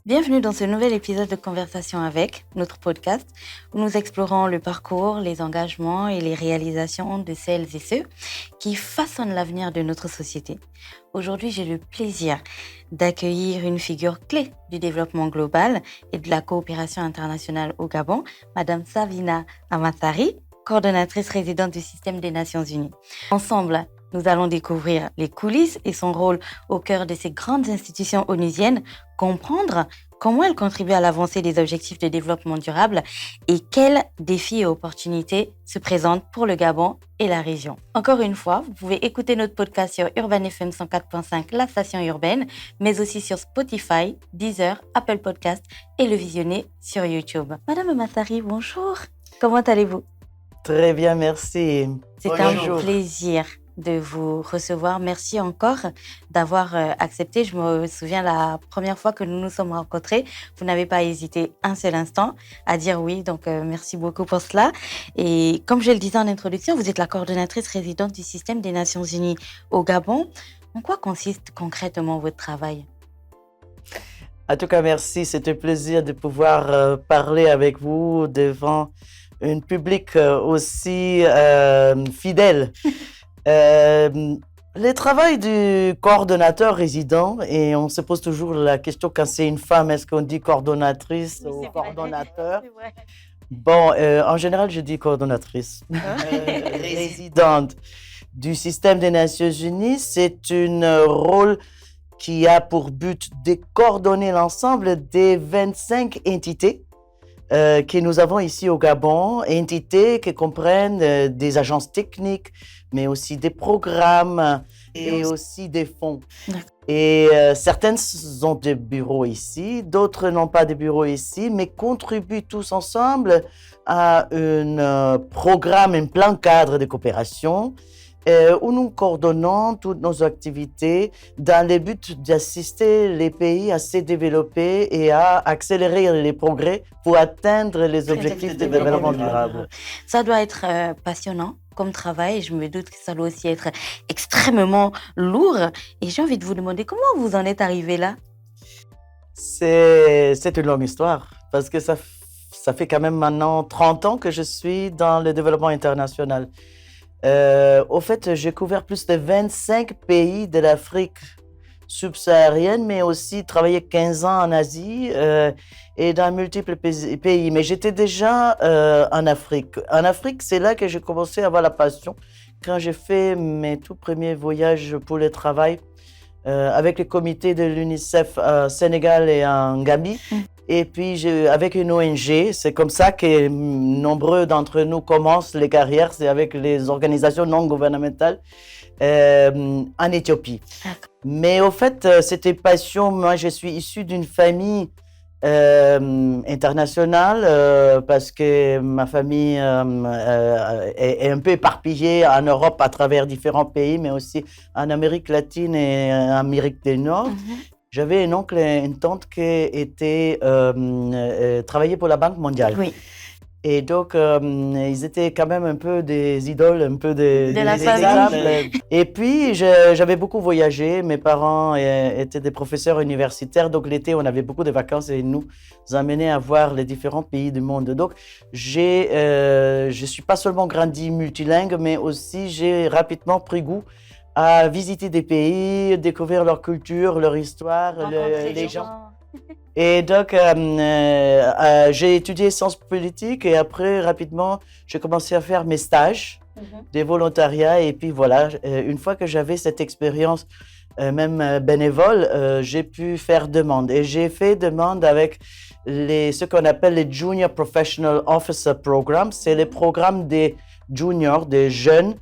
Bienvenue dans ce nouvel épisode de Conversation avec, notre podcast, où nous explorons le parcours, les engagements et les réalisations de celles et ceux qui façonnent l'avenir de notre société. Aujourd'hui, j'ai le plaisir d'accueillir une figure clé du développement global et de la coopération internationale au Gabon, Madame Savina Amathari, coordonnatrice résidente du système des Nations Unies. Ensemble, nous allons découvrir les coulisses et son rôle au cœur de ces grandes institutions onusiennes, comprendre comment elles contribuent à l'avancée des objectifs de développement durable et quels défis et opportunités se présentent pour le Gabon et la région. Encore une fois, vous pouvez écouter notre podcast sur Urban FM 104.5, la station urbaine, mais aussi sur Spotify, Deezer, Apple Podcast et le visionner sur YouTube. Madame Amathari, bonjour. Comment allez-vous? Très bien, merci. C'est un plaisir de vous recevoir. Merci encore d'avoir accepté. Je me souviens la première fois que nous nous sommes rencontrés, vous n'avez pas hésité un seul instant à dire oui. Donc, merci beaucoup pour cela. Et comme je le disais en introduction, vous êtes la coordonnatrice résidente du système des Nations Unies au Gabon. En quoi consiste concrètement votre travail? En tout cas, merci. C'est un plaisir de pouvoir parler avec vous devant un public aussi fidèle. Le travail du coordonnateur résident, et on se pose toujours la question quand c'est une femme, est-ce qu'on dit coordonnatrice ou coordonnateur? Bon, en général, je dis coordonnatrice résidente du système des Nations Unies. C'est un rôle qui a pour but de coordonner l'ensemble des 25 entités que nous avons ici au Gabon, entités qui comprennent des agences techniques, mais aussi des programmes et aussi des fonds. Et certaines ont des bureaux ici, d'autres n'ont pas de bureaux ici, mais contribuent tous ensemble à un programme, un plan cadre de coopération où nous coordonnons toutes nos activités dans le but d'assister les pays à se développer et à accélérer les progrès pour atteindre les objectifs de développement durable. Ça doit être passionnant comme travail. Je me doute que ça doit aussi être extrêmement lourd. Et j'ai envie de vous demander comment vous en êtes arrivé là? C'est une longue histoire parce que ça fait quand même maintenant 30 ans que je suis dans le développement international. Au fait, j'ai couvert plus de 25 pays de l'Afrique subsaharienne, mais aussi travaillé 15 ans en Asie et dans multiples pays. Mais j'étais déjà en Afrique. En Afrique, c'est là que j'ai commencé à avoir la passion. Quand j'ai fait mes tout premiers voyages pour le travail avec le comité de l'UNICEF au Sénégal et en Gambie. Et puis, avec une ONG, c'est comme ça que nombreux d'entre nous commencent les carrières, c'est avec les organisations non gouvernementales en Éthiopie. Mais au fait, c'était passion. Moi, je suis issu d'une famille internationale parce que ma famille est un peu éparpillée en Europe à travers différents pays, mais aussi en Amérique latine et en Amérique du Nord. J'avais un oncle et une tante qui travaillaient pour la Banque mondiale. Oui. Et donc, ils étaient quand même un peu des idoles, un peu des famille. Et puis, j'avais beaucoup voyagé. Mes parents étaient des professeurs universitaires. Donc, l'été, on avait beaucoup de vacances et ils nous amenaient à voir les différents pays du monde. Donc, je suis pas seulement grandi multilingue, mais aussi j'ai rapidement pris goût à visiter des pays, découvrir leur culture, leur histoire, les gens. Et donc, j'ai étudié sciences politiques et après, rapidement, j'ai commencé à faire mes stages, des volontariats. Et puis voilà, une fois que j'avais cette expérience, même bénévole, j'ai pu faire demande. Et j'ai fait demande avec ce qu'on appelle les Junior Professional Officer Programs. C'est les programmes des juniors, des jeunes,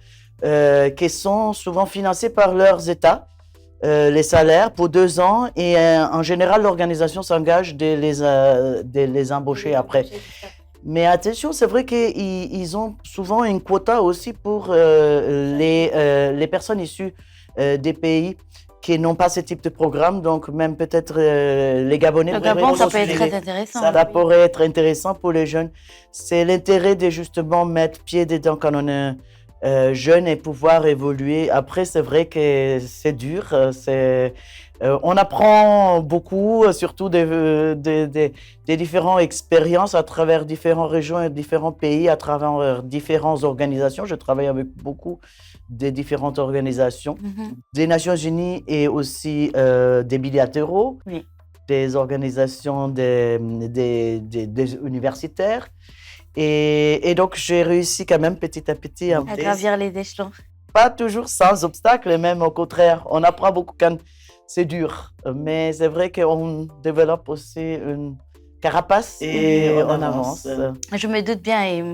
qui sont souvent financés par leurs États, les salaires pour 2 ans et en général l'organisation s'engage de les embaucher après. Mais attention, c'est vrai qu'ils ont souvent une quota aussi pour les personnes issues des pays qui n'ont pas ce type de programme, donc même peut-être les Gabonais. Le Gabon, ça peut être très intéressant. Ça pourrait être intéressant pour les jeunes. C'est l'intérêt de justement mettre pied dedans quand on est jeune et pouvoir évoluer. Après, c'est vrai que c'est dur. On apprend beaucoup, surtout des différentes expériences à travers différentes régions et différents pays, à travers différentes organisations. Je travaille avec beaucoup de différentes organisations, des Nations Unies et aussi des bilatéraux, Oui. des organisations des universitaires. Et donc, j'ai réussi quand même petit à petit À gravir les échelons. pas toujours sans obstacle, même au contraire. On apprend beaucoup quand c'est dur. Mais c'est vrai qu'on développe aussi une carapace et on avance. Je me doute bien et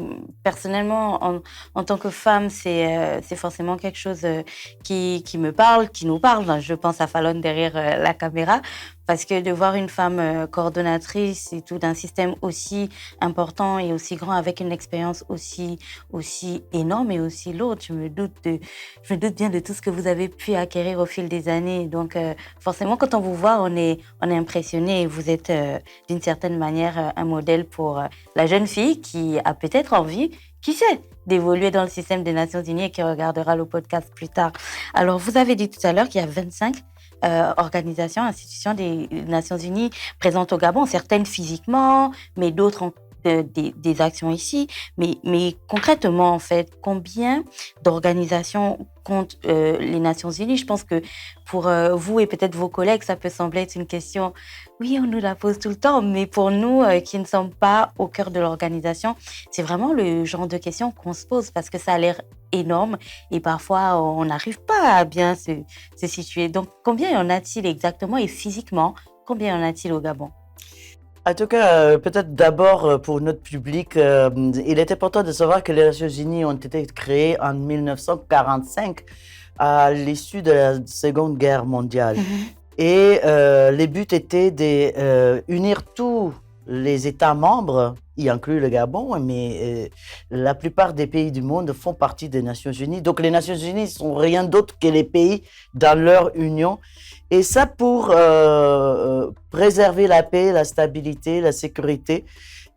personnellement, en tant que femme, c'est forcément quelque chose qui me parle, qui nous parle. Je pense à Fallon derrière la caméra. Parce que de voir une femme coordonnatrice et tout d'un système aussi important et aussi grand avec une expérience aussi énorme et aussi lourde, je me doute bien de tout ce que vous avez pu acquérir au fil des années. Donc forcément, quand on vous voit, on est impressionné et vous êtes d'une certaine manière un modèle pour la jeune fille qui a peut-être envie, qui sait, d'évoluer dans le système des Nations Unies et qui regardera le podcast plus tard. Alors, vous avez dit tout à l'heure qu'il y a 25 organisations, institutions des Nations Unies présentes au Gabon, certaines physiquement, mais d'autres ont des actions ici. Mais concrètement, en fait, combien d'organisations comptent les Nations Unies? Je pense que pour vous et peut-être vos collègues, ça peut sembler être une question, oui, on nous la pose tout le temps, mais pour nous qui ne sommes pas au cœur de l'organisation, c'est vraiment le genre de question qu'on se pose parce que ça a l'air énorme et parfois on n'arrive pas à bien se situer. Donc, combien y en a-t-il exactement et physiquement, combien y en a-t-il au Gabon? En tout cas, peut-être d'abord pour notre public, il est important de savoir que les Nations Unies ont été créées en 1945 à l'issue de la Seconde Guerre mondiale. Et le but était d'unir tous les États membres, y inclut le Gabon, mais la plupart des pays du monde font partie des Nations Unies. Donc les Nations Unies ne sont rien d'autre que les pays dans leur union. Et ça pour préserver la paix, la stabilité, la sécurité,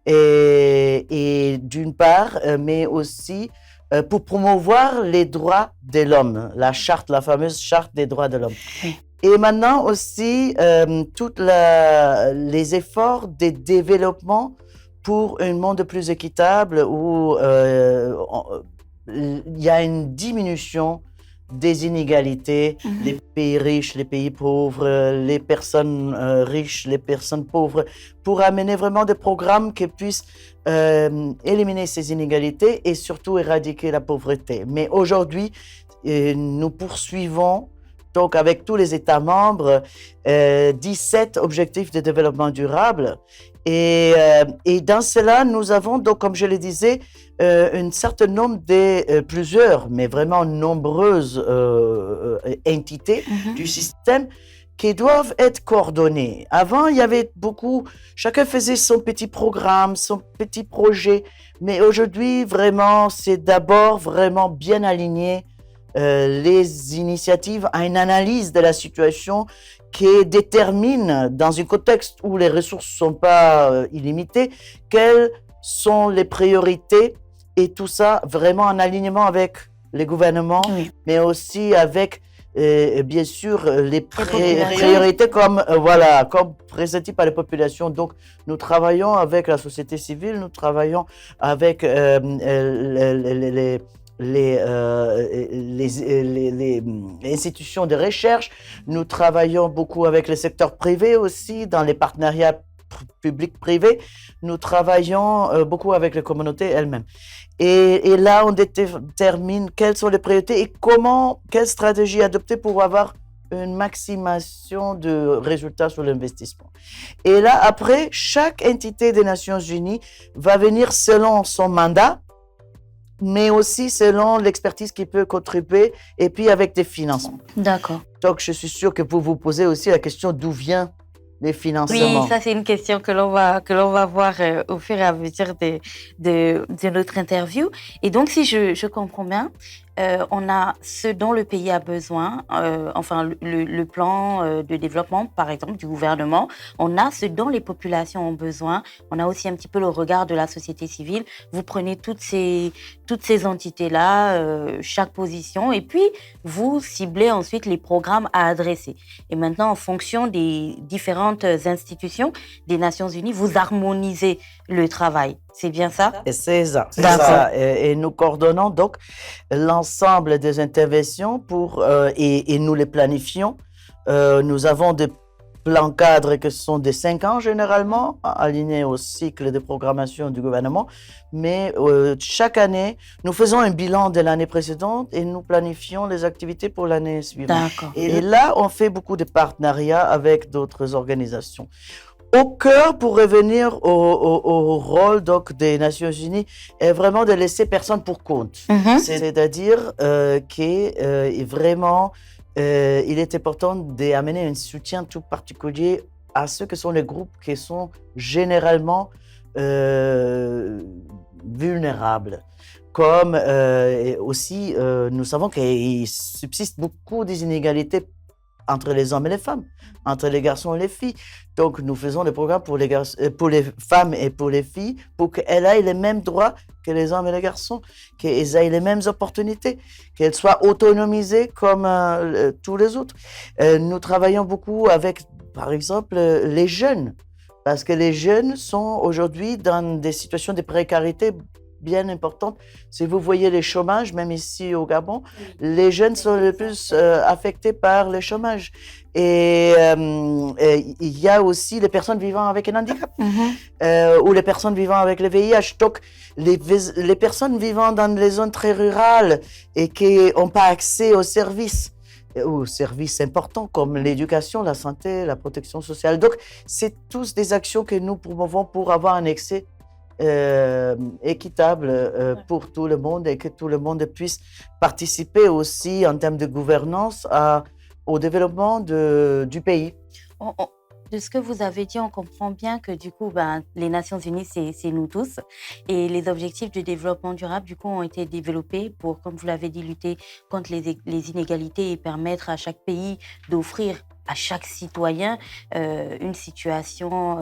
et d'une part, mais aussi pour promouvoir les droits de l'homme, la fameuse charte des droits de l'homme. Oui. Et maintenant aussi, tous les efforts de développement pour un monde plus équitable où il y a une diminution des inégalités, les pays riches, les pays pauvres, les personnes riches, les personnes pauvres, pour amener vraiment des programmes qui puissent éliminer ces inégalités et surtout éradiquer la pauvreté. Mais aujourd'hui, nous poursuivons donc avec tous les États membres 17 objectifs de développement durable. Et dans cela, nous avons donc, comme je le disais, un certain nombre de plusieurs, mais vraiment nombreuses entités du système qui doivent être coordonnées. Avant, il y avait beaucoup, chacun faisait son petit programme, son petit projet, mais aujourd'hui, vraiment, c'est d'abord vraiment bien aligné les initiatives à une analyse de la situation qui détermine, dans un contexte où les ressources ne sont pas illimitées, quelles sont les priorités et tout ça vraiment en alignement avec les gouvernements, mais aussi avec, bien sûr, les priorités comme présentées par les populations. Donc, nous travaillons avec la société civile, nous travaillons avec les institutions de recherche. Nous travaillons beaucoup avec le secteur privé aussi, dans les partenariats publics-privés. Nous travaillons beaucoup avec les communautés elles-mêmes. Et là, on détermine quelles sont les priorités et quelle stratégie adopter pour avoir une maximation de résultats sur l'investissement. Et là, après, chaque entité des Nations Unies va venir selon son mandat, mais aussi selon l'expertise qui peut contribuer et puis avec des financements. D'accord. Donc, je suis sûre que vous vous posez aussi la question d'où vient les financements. Oui, ça c'est une question que l'on va voir au fur et à mesure de notre interview. Et donc, si je comprends bien, On a ce dont le pays a besoin, enfin le plan de développement, par exemple, du gouvernement. On a ce dont les populations ont besoin. On a aussi un petit peu le regard de la société civile. Vous prenez toutes ces entités-là, chaque position, et puis vous ciblez ensuite les programmes à adresser. Et maintenant, en fonction des différentes institutions des Nations Unies, vous harmonisez le travail. C'est bien ça? Et c'est ça. Et nous coordonnons donc l'ensemble des interventions et nous les planifions. Nous avons des plans cadres qui sont de 5 ans généralement, alignés au cycle de programmation du gouvernement. Mais chaque année, nous faisons un bilan de l'année précédente et nous planifions les activités pour l'année suivante. Et là, on fait beaucoup de partenariats avec d'autres organisations. Au cœur, pour revenir au rôle donc des Nations Unies, est vraiment de laisser personne pour compte. C'est-à-dire que vraiment, il est important d'amener un soutien tout particulier à ceux que sont les groupes qui sont généralement vulnérables. Comme aussi, nous savons qu'il subsiste beaucoup des inégalités entre les hommes et les femmes, entre les garçons et les filles. Donc, nous faisons des programmes pour les femmes et pour les filles, pour qu'elles aient les mêmes droits que les hommes et les garçons, qu'elles aient les mêmes opportunités, qu'elles soient autonomisées comme tous les autres. Nous travaillons beaucoup avec, par exemple, les jeunes, parce que les jeunes sont aujourd'hui dans des situations de précarité bien importante. Si vous voyez les chômages, même ici au Gabon, les jeunes sont les plus affectés par le chômage. Et il y a aussi les personnes vivant avec un handicap ou les personnes vivant avec le VIH. Donc, les personnes vivant dans les zones très rurales et qui n'ont pas accès aux services importants comme l'éducation, la santé, la protection sociale. Donc, c'est tous des actions que nous promouvons pour avoir un accès équitable pour tout le monde et que tout le monde puisse participer aussi en termes de gouvernance au développement du pays. De ce que vous avez dit, on comprend bien que du coup, les Nations Unies, c'est nous tous. Et les objectifs de développement durable, du coup, ont été développés pour, comme vous l'avez dit, lutter contre les inégalités et permettre à chaque pays d'offrir à chaque citoyen une situation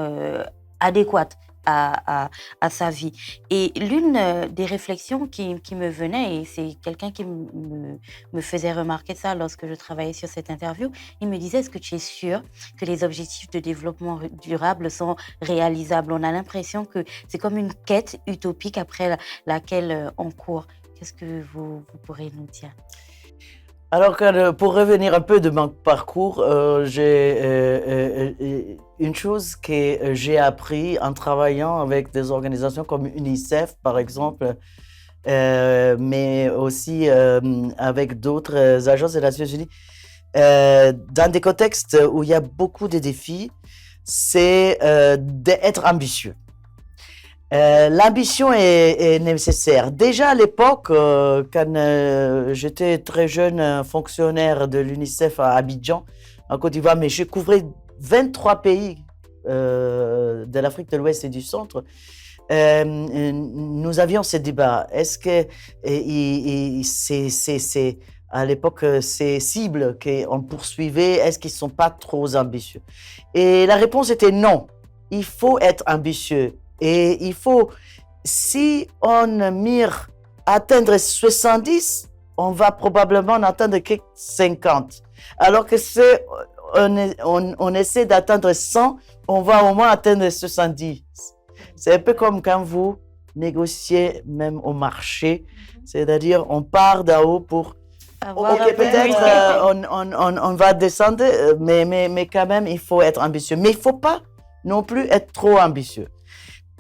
adéquate à sa vie. Et l'une des réflexions qui me venait, et c'est quelqu'un qui me faisait remarquer ça lorsque je travaillais sur cette interview, il me disait, est-ce que tu es sûr que les objectifs de développement durable sont réalisables? On a l'impression que c'est comme une quête utopique après laquelle on court. Qu'est-ce que vous pourrez nous dire? Alors, pour revenir un peu de mon parcours, une chose que j'ai appris en travaillant avec des organisations comme UNICEF, par exemple, mais aussi avec d'autres agences des Nations Unies, dans des contextes où il y a beaucoup de défis, c'est d'être ambitieux. L'ambition est nécessaire. Déjà à l'époque, quand j'étais très jeune fonctionnaire de l'UNICEF à Abidjan, en Côte d'Ivoire, mais je couvrais 23 pays de l'Afrique de l'Ouest et du Centre. Nous avions ce débat. Est-ce que c'est à l'époque ces cibles qu'on poursuivait, est-ce qu'ils ne sont pas trop ambitieux? Et la réponse était non. Il faut être ambitieux. Et il faut, si on mire atteindre 70, on va probablement en atteindre que 50. Alors que si on essaie d'atteindre 100, on va au moins atteindre 70. C'est un peu comme quand vous négociez même au marché, c'est-à-dire on part d'en haut pour... Ok, peut-être on va descendre, mais quand même, il faut être ambitieux. Mais il ne faut pas non plus être trop ambitieux.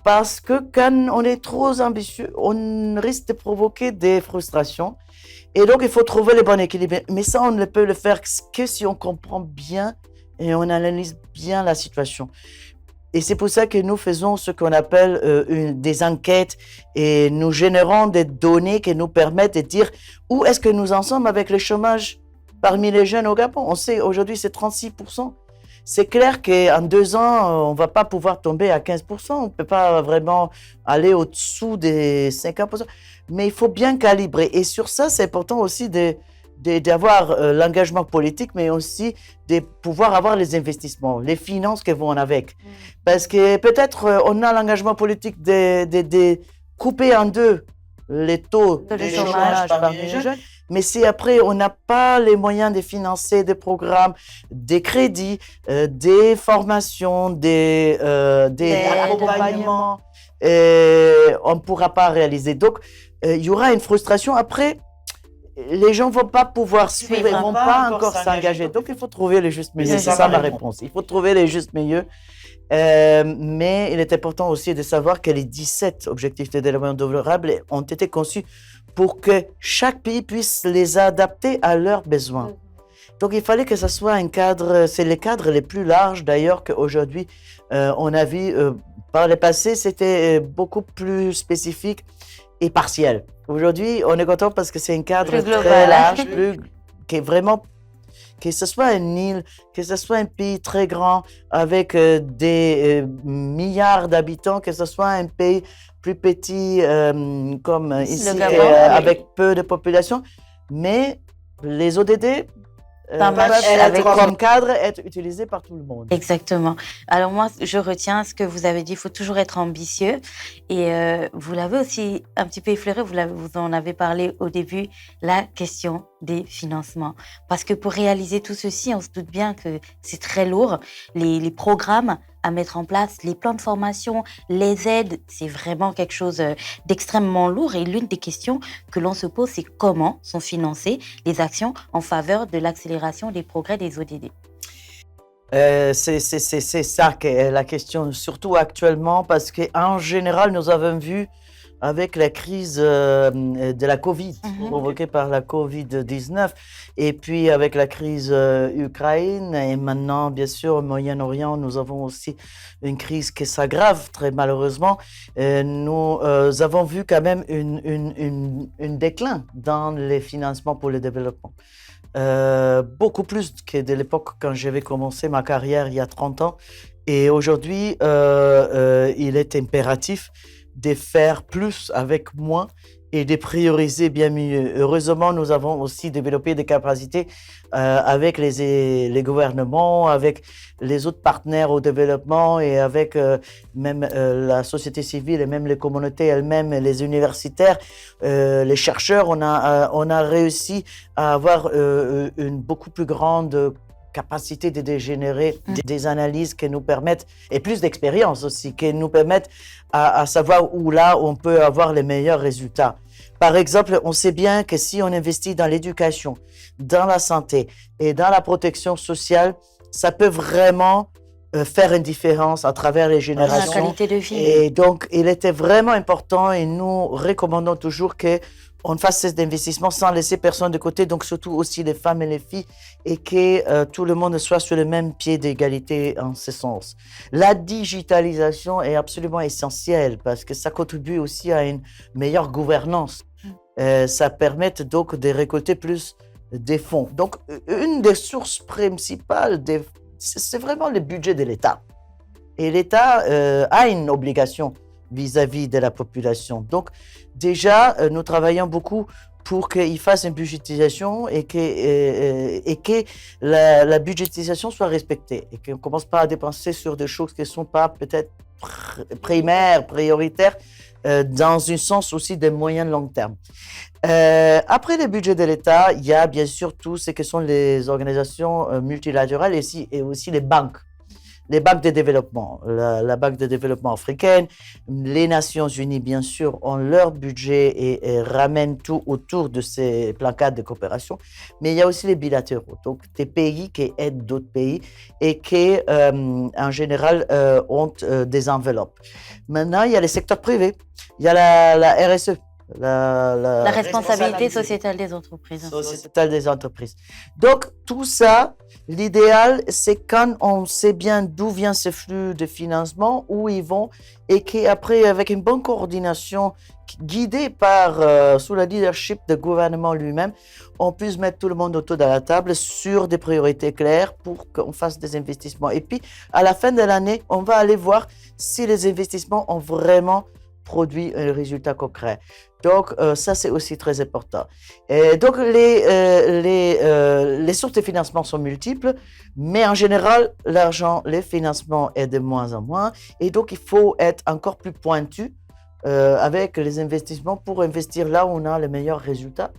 Parce que quand on est trop ambitieux, on risque de provoquer des frustrations. Et donc, il faut trouver le bon équilibre. Mais ça, on ne peut le faire que si on comprend bien et on analyse bien la situation. Et c'est pour ça que nous faisons ce qu'on appelle des enquêtes et nous générons des données qui nous permettent de dire où est-ce que nous en sommes avec le chômage parmi les jeunes au Gabon. On sait aujourd'hui c'est 36%. c'est clair qu'en 2 ans, on ne va pas pouvoir tomber à 15%. On ne peut pas vraiment aller au-dessous des 50%. Mais il faut bien calibrer. Et sur ça, c'est important aussi d'avoir l'engagement politique, mais aussi de pouvoir avoir les investissements, les finances qui vont avec. Parce que peut-être on a l'engagement politique de couper en deux les taux de chômage parmi les jeunes, mais si après on n'a pas les moyens de financer des programmes, des crédits, des formations, des accompagnements, on ne pourra pas réaliser. Donc, il y aura une frustration. Après, les gens ne vont pas pouvoir suivre, ils ne vont pas encore s'engager. Donc, il faut trouver le juste milieu. C'est ça ma réponse. Il faut trouver le juste milieu. Mais il est important aussi de savoir que les 17 objectifs de développement durable ont été conçus pour que chaque pays puisse les adapter à leurs besoins. Donc, il fallait que ce soit un cadre, c'est les cadres les plus larges d'ailleurs qu'aujourd'hui on a vu. Par le passé, c'était beaucoup plus spécifique et partiel. Aujourd'hui, on est content parce que c'est un cadre très large, qui est vraiment, que ce soit une île, que ce soit un pays très grand avec des milliards d'habitants, que ce soit un pays plus petit comme ici, avec peu de population. Mais les ODD comme cadre, être utilisé par tout le monde. Exactement. Alors moi, je retiens ce que vous avez dit, il faut toujours être ambitieux. Et vous l'avez aussi un petit peu effleuré, vous en avez parlé au début, la question des financements. Parce que pour réaliser tout ceci, on se doute bien que c'est très lourd. Les programmes à mettre en place, les plans de formation, les aides, c'est vraiment quelque chose d'extrêmement lourd. Et l'une des questions que l'on se pose, c'est comment sont financées les actions en faveur de l'accélération des progrès des ODD. C'est ça qui est la question, surtout actuellement, parce qu'en général, nous avons vu avec la crise de la Covid, provoquée par la Covid-19, et puis avec la crise Ukraine, et maintenant, bien sûr, au Moyen-Orient, nous avons aussi une crise qui s'aggrave très malheureusement. Nous avons vu quand même un déclin dans les financements pour le développement. Beaucoup plus que de l'époque quand j'avais commencé ma carrière il y a 30 ans. Et aujourd'hui, il est impératif de faire plus avec moins et de prioriser bien mieux. Heureusement, nous avons aussi développé des capacités avec les gouvernements, avec les autres partenaires au développement et avec même la société civile et même les communautés elles-mêmes, les universitaires, les chercheurs. On a réussi à avoir une beaucoup plus grande capacité de générer des analyses qui nous permettent, et plus d'expérience aussi, qui nous permettent à savoir où là on peut avoir les meilleurs résultats. Par exemple, on sait bien que si on investit dans l'éducation, dans la santé et dans la protection sociale, ça peut vraiment faire une différence à travers les générations. La qualité de vie. Et donc, il était vraiment important et nous recommandons toujours qu'on fasse ces investissements sans laisser personne de côté, donc surtout aussi les femmes et les filles, et que tout le monde soit sur le même pied d'égalité en ce sens. La digitalisation est absolument essentielle parce que ça contribue aussi à une meilleure gouvernance. Ça permet donc de récolter plus des fonds. Donc, une des sources principales, c'est vraiment le budget de l'État. Et l'État a une obligation vis-à-vis de la population. Donc, déjà, nous travaillons beaucoup pour qu'il fasse une budgétisation et que la budgétisation soit respectée et qu'on ne commence pas à dépenser sur des choses qui ne sont pas peut-être primaires, prioritaires, dans un sens aussi des moyens de long terme. Après le budget de l'État, il y a bien sûr tout ce que sont les organisations multilatérales et aussi les banques de développement. La Banque de développement africaine, les Nations Unies, bien sûr, ont leur budget et ramènent tout autour de ces plans cadres de coopération. Mais il y a aussi les bilatéraux, donc des pays qui aident d'autres pays et qui, en général, ont des enveloppes. Maintenant, il y a les secteurs privés. Il y a la RSE. La responsabilité sociétale des entreprises. Sociétale des entreprises. Donc, tout ça, l'idéal, c'est quand on sait bien d'où vient ce flux de financement, où ils vont, et qu'après, avec une bonne coordination, guidée sous le leadership du gouvernement lui-même, on puisse mettre tout le monde autour de la table sur des priorités claires pour qu'on fasse des investissements. Et puis, à la fin de l'année, on va aller voir si les investissements ont vraiment produit un résultat concret. Donc, ça, c'est aussi très important. Et donc, les sources de financement sont multiples, mais en général, l'argent, les financements est de moins en moins. Et donc, il faut être encore plus pointu avec les investissements pour investir là où on a les meilleurs résultats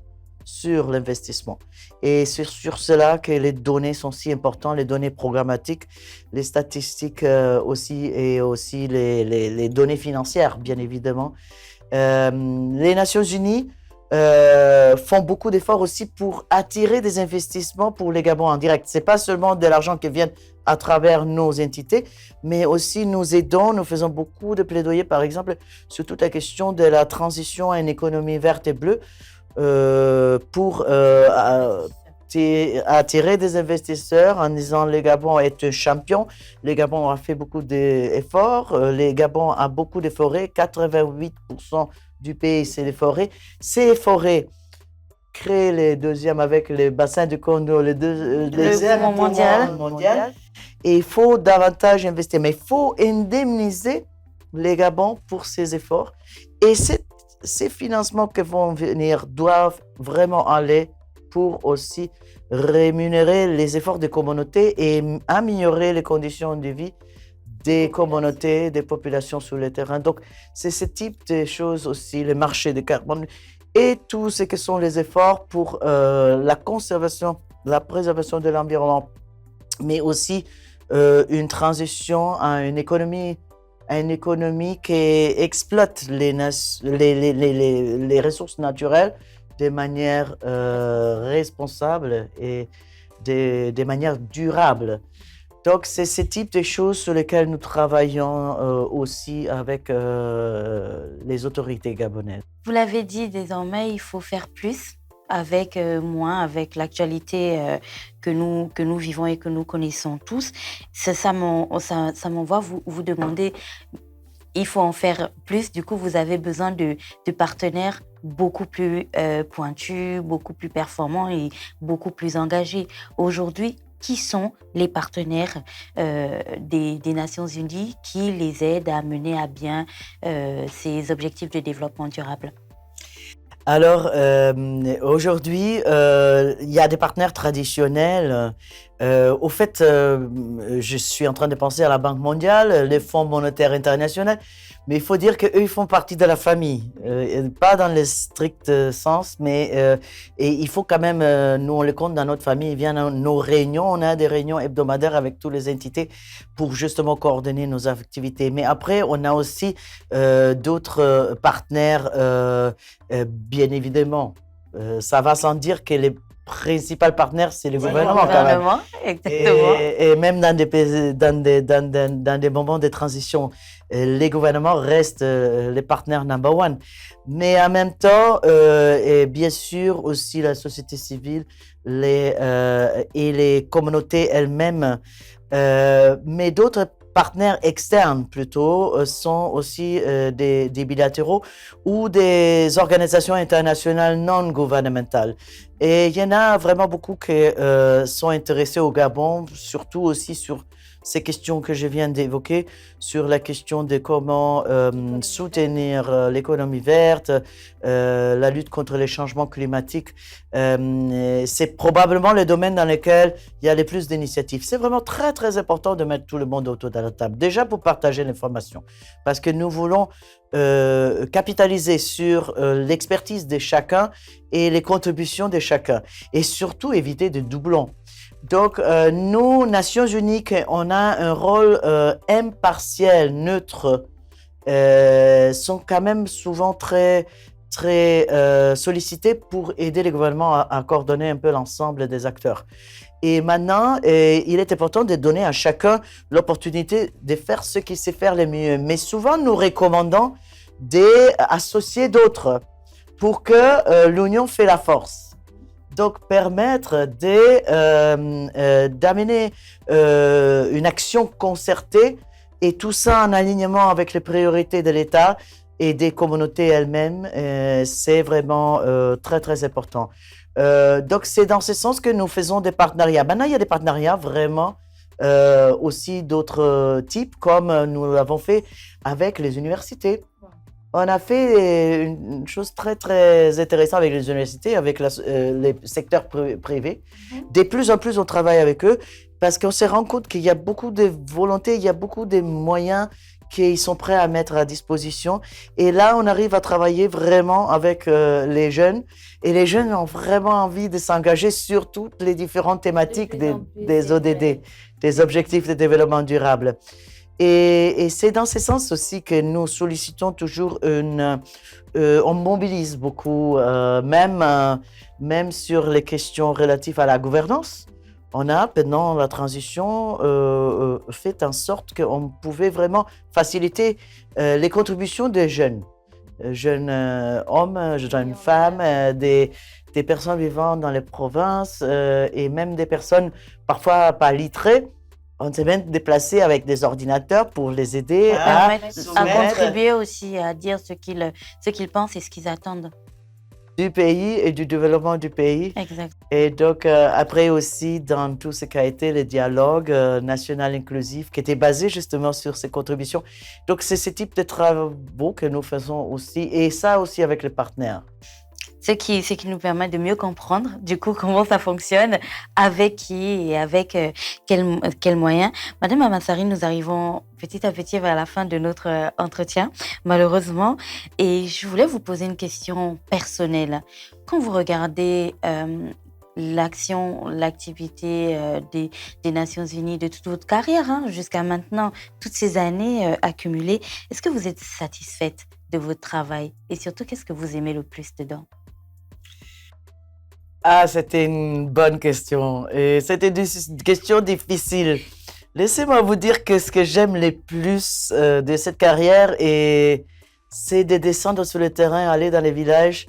sur l'investissement. Et c'est sur cela que les données sont si importantes, les données programmatiques, les statistiques aussi, et aussi les données financières, bien évidemment. Les Nations Unies font beaucoup d'efforts aussi pour attirer des investissements pour les Gabons en direct. Ce n'est pas seulement de l'argent qui vient à travers nos entités, mais aussi nous aidons, nous faisons beaucoup de plaidoyer, par exemple, sur toute la question de la transition à une économie verte et bleue, pour attirer des investisseurs en disant le Gabon est un champion. Le Gabon a fait beaucoup d'efforts. Le Gabon a beaucoup de forêts. 88% du pays, c'est les forêts. Ces forêts créent les deuxièmes avec les bassins du Congo, le poumon mondial. Et il faut davantage investir. Mais il faut indemniser les Gabon pour ces efforts. Et ces financements qui vont venir doivent vraiment aller pour aussi rémunérer les efforts des communautés et améliorer les conditions de vie des communautés, des populations sur le terrain. Donc, c'est ce type de choses aussi, le marché de carbone et tout ce que sont les efforts pour la conservation, la préservation de l'environnement, mais aussi une transition à une économie qui exploite les ressources naturelles de manière responsable et de manière durable. Donc, c'est ce type de choses sur lesquelles nous travaillons aussi avec les autorités gabonaises. Vous l'avez dit, désormais, il faut faire plus avec moins, avec l'actualité que nous vivons et que nous connaissons tous. Ça m'envoie vous demander, il faut en faire plus. Du coup, vous avez besoin de partenaires beaucoup plus pointus, beaucoup plus performants et beaucoup plus engagés. Aujourd'hui, qui sont les partenaires des Nations Unies qui les aident à mener à bien ces objectifs de développement durable? Alors, aujourd'hui, il y a des partenaires traditionnels. Au fait, je suis en train de penser à la Banque mondiale, le Fonds monétaire international, mais il faut dire qu'eux, ils font partie de la famille. Pas dans le strict sens, mais et il faut quand même, nous on les compte dans notre famille, ils viennent à nos réunions, on a des réunions hebdomadaires avec toutes les entités pour justement coordonner nos activités. Mais après, on a aussi d'autres partenaires, bien évidemment. Ça va sans dire que les principal partenaire, c'est le gouvernement quand même. Exactement. Et même dans des moments de transition, les gouvernements restent les partenaires number one. Mais en même temps, et bien sûr aussi la société civile et les communautés elles-mêmes, mais d'autres partenaires externes plutôt sont aussi des bilatéraux ou des organisations internationales non gouvernementales. Et il y en a vraiment beaucoup qui sont intéressés au Gabon, surtout aussi sur ces questions que je viens d'évoquer, sur la question de comment soutenir l'économie verte, la lutte contre les changements climatiques. C'est probablement le domaine dans lequel il y a le plus d'initiatives. C'est vraiment très, très important de mettre tout le monde autour de la table. Déjà pour partager l'information, parce que nous voulons capitaliser sur l'expertise de chacun et les contributions de chacun. Et surtout éviter de doublons. Donc, nous, Nations Unies, on a un rôle impartiel, neutre, sont quand même souvent très sollicités pour aider les gouvernements à coordonner un peu l'ensemble des acteurs. Et maintenant, il est important de donner à chacun l'opportunité de faire ce qu'il sait faire le mieux. Mais souvent, nous recommandons d'associer d'autres. pour que l'union fait la force. Donc, permettre d'amener une action concertée et tout ça en alignement avec les priorités de l'État et des communautés elles-mêmes, c'est vraiment très, très important. Donc, c'est dans ce sens que nous faisons des partenariats. Maintenant, il y a des partenariats vraiment aussi d'autres types, comme nous l'avons fait avec les universités. On a fait une chose très, très intéressante avec les universités, avec les secteurs privés. De plus en plus, on travaille avec eux parce qu'on se rend compte qu'il y a beaucoup de volonté, il y a beaucoup de moyens qu'ils sont prêts à mettre à disposition. Et là, on arrive à travailler vraiment avec les jeunes. Et les jeunes ont vraiment envie de s'engager sur toutes les différentes thématiques des ODD, des objectifs de développement durable. Et c'est dans ce sens aussi que nous sollicitons toujours on mobilise beaucoup, même sur les questions relatives à la gouvernance. On a, pendant la transition, fait en sorte qu'on pouvait vraiment faciliter les contributions des jeunes hommes, jeunes femmes, des personnes vivant dans les provinces et même des personnes parfois pas lettrées. On s'est même déplacé avec des ordinateurs pour les aider à contribuer aussi, à dire ce qu'ils pensent et ce qu'ils attendent. Du pays et du développement du pays. Exact. Et donc, après aussi, dans tout ce qui a été le dialogue national inclusif, qui était basé justement sur ces contributions. Donc, c'est ce type de travaux que nous faisons aussi, et ça aussi avec les partenaires. Ce qui nous permet de mieux comprendre, du coup, comment ça fonctionne, avec qui et avec quels moyens. Madame Amassari, nous arrivons petit à petit vers la fin de notre entretien, malheureusement. Et je voulais vous poser une question personnelle. Quand vous regardez l'activité des Nations Unies de toute votre carrière, jusqu'à maintenant, toutes ces années accumulées, est-ce que vous êtes satisfaite de votre travail? Et surtout, qu'est-ce que vous aimez le plus dedans? Ah, c'était une bonne question. Et c'était une question difficile. Laissez-moi vous dire que ce que j'aime le plus de cette carrière, c'est de descendre sur le terrain, aller dans les villages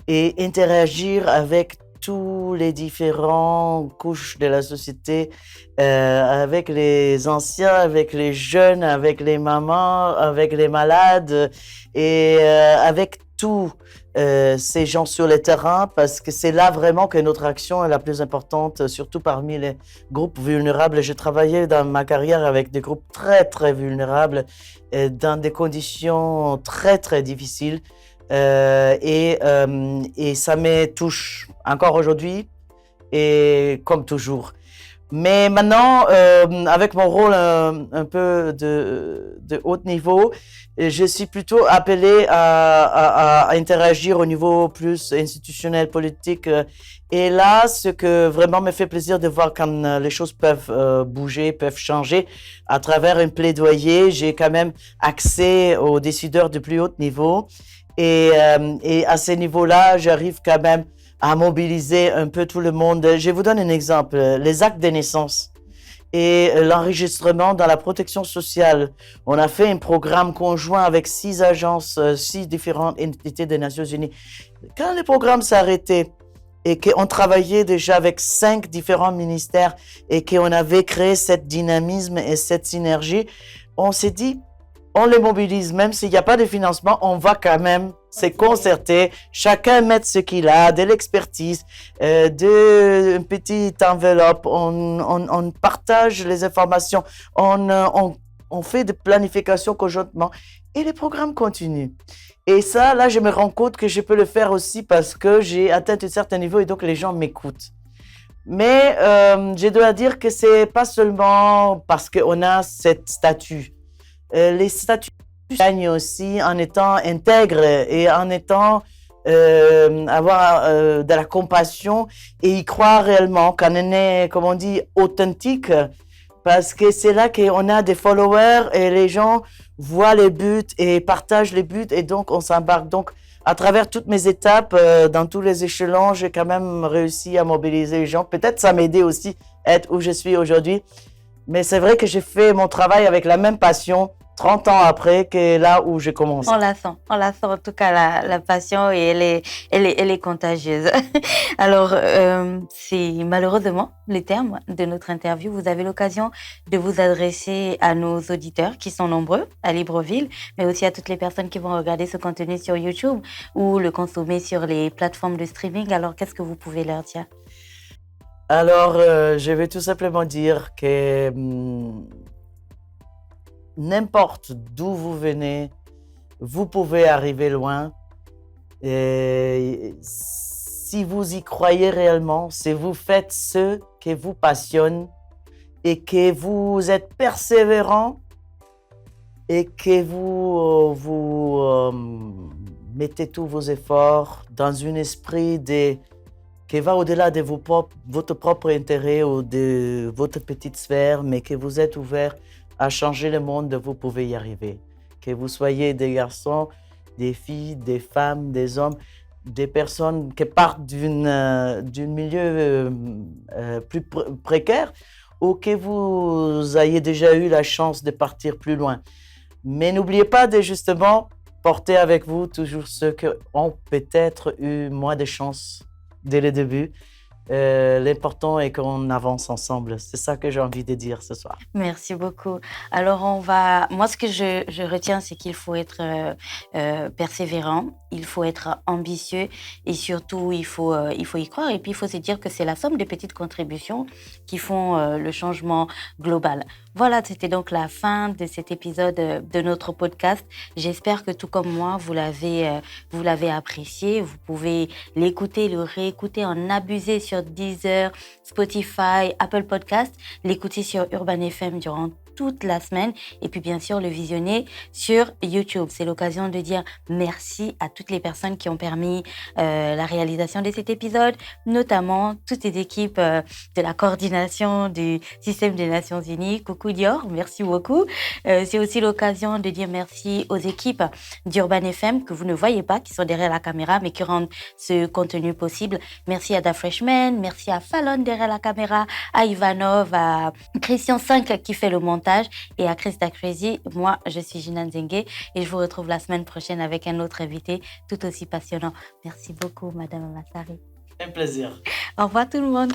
et interagir avec tous les différentes couches de la société, avec les anciens, avec les jeunes, avec les mamans, avec les malades et avec tous ces gens sur le terrain, parce que c'est là vraiment que notre action est la plus importante, surtout parmi les groupes vulnérables. J'ai travaillé dans ma carrière avec des groupes très, très vulnérables, dans des conditions très, très difficiles. Et ça me touche encore aujourd'hui et comme toujours. Mais maintenant, avec mon rôle un peu de haut niveau, je suis plutôt appelé à interagir au niveau plus institutionnel, politique. Et là, ce que vraiment me fait plaisir de voir quand les choses peuvent bouger, peuvent changer, à travers un plaidoyer, j'ai quand même accès aux décideurs de plus haut niveau. Et à ce niveau-là, j'arrive quand même à mobiliser un peu tout le monde. Je vous donne un exemple. Les actes de naissance et l'enregistrement dans la protection sociale. On a fait un programme conjoint avec 6 agences, 6 différentes entités des Nations Unies. Quand le programme s'est arrêté et qu'on travaillait déjà avec 5 différents ministères et qu'on avait créé cette dynamisme et cette synergie, on s'est dit, on les mobilise, même s'il n'y a pas de financement, on va quand même se concerter, chacun mettre ce qu'il a, de l'expertise, une petite enveloppe, on partage les informations, on fait de planification conjointement et les programmes continuent. Et ça, là, je me rends compte que je peux le faire aussi parce que j'ai atteint un certain niveau et donc les gens m'écoutent. Mais je dois dire que c'est pas seulement parce qu'on a cette statut. Les statuts gagnent aussi en étant intègres et en étant avoir de la compassion et y croire réellement, quand on est, comme on dit, authentique, parce que c'est là qu'on a des followers et les gens voient les buts et partagent les buts et donc on s'embarque. Donc, à travers toutes mes étapes, dans tous les échelons, j'ai quand même réussi à mobiliser les gens. Peut-être ça m'a aidé aussi à être où je suis aujourd'hui. Mais c'est vrai que j'ai fait mon travail avec la même passion 30 ans après que là où j'ai commencé. On la sent en tout cas la passion et elle est contagieuse. Alors, c'est malheureusement le terme de notre interview. Vous avez l'occasion de vous adresser à nos auditeurs qui sont nombreux à Libreville, mais aussi à toutes les personnes qui vont regarder ce contenu sur YouTube ou le consommer sur les plateformes de streaming. Alors, qu'est-ce que vous pouvez leur dire? Alors, je vais tout simplement dire que n'importe d'où vous venez, vous pouvez arriver loin. Et si vous y croyez réellement, si vous faites ce qui vous passionne et que vous êtes persévérant et que vous mettez tous vos efforts dans un esprit qui va au-delà de votre propre intérêt ou de votre petite sphère, mais que vous êtes ouvert à changer le monde, vous pouvez y arriver. Que vous soyez des garçons, des filles, des femmes, des hommes, des personnes qui partent d'un milieu plus précaire ou que vous ayez déjà eu la chance de partir plus loin. Mais n'oubliez pas de justement porter avec vous toujours ceux qui ont peut-être eu moins de chance dès le début. L'important est qu'on avance ensemble. C'est ça que j'ai envie de dire ce soir. Merci beaucoup. Alors, moi, ce que je retiens, c'est qu'il faut être persévérant, il faut être ambitieux et surtout, il faut y croire. Et puis, il faut se dire que c'est la somme des petites contributions qui font le changement global. Voilà, c'était donc la fin de cet épisode de notre podcast. J'espère que tout comme moi, vous l'avez apprécié. Vous pouvez l'écouter, le réécouter, en abuser sur Deezer, Spotify, Apple Podcast, l'écouter sur Urban FM durant toute la semaine et puis bien sûr le visionner sur YouTube. C'est l'occasion de dire merci à toutes les personnes qui ont permis la réalisation de cet épisode, notamment toutes les équipes de la coordination du système des Nations Unies. Coucou Dior, merci beaucoup. C'est aussi l'occasion de dire merci aux équipes d'Urban FM que vous ne voyez pas, qui sont derrière la caméra mais qui rendent ce contenu possible. Merci à Da Freshman, merci à Fallon derrière la caméra, à Ivanov, à Christian 5 qui fait le montage et à Christa Crazy. Moi, je suis Gina Nzengue et je vous retrouve la semaine prochaine avec un autre invité tout aussi passionnant. Merci beaucoup, Madame Amassari. Un plaisir. Au revoir tout le monde.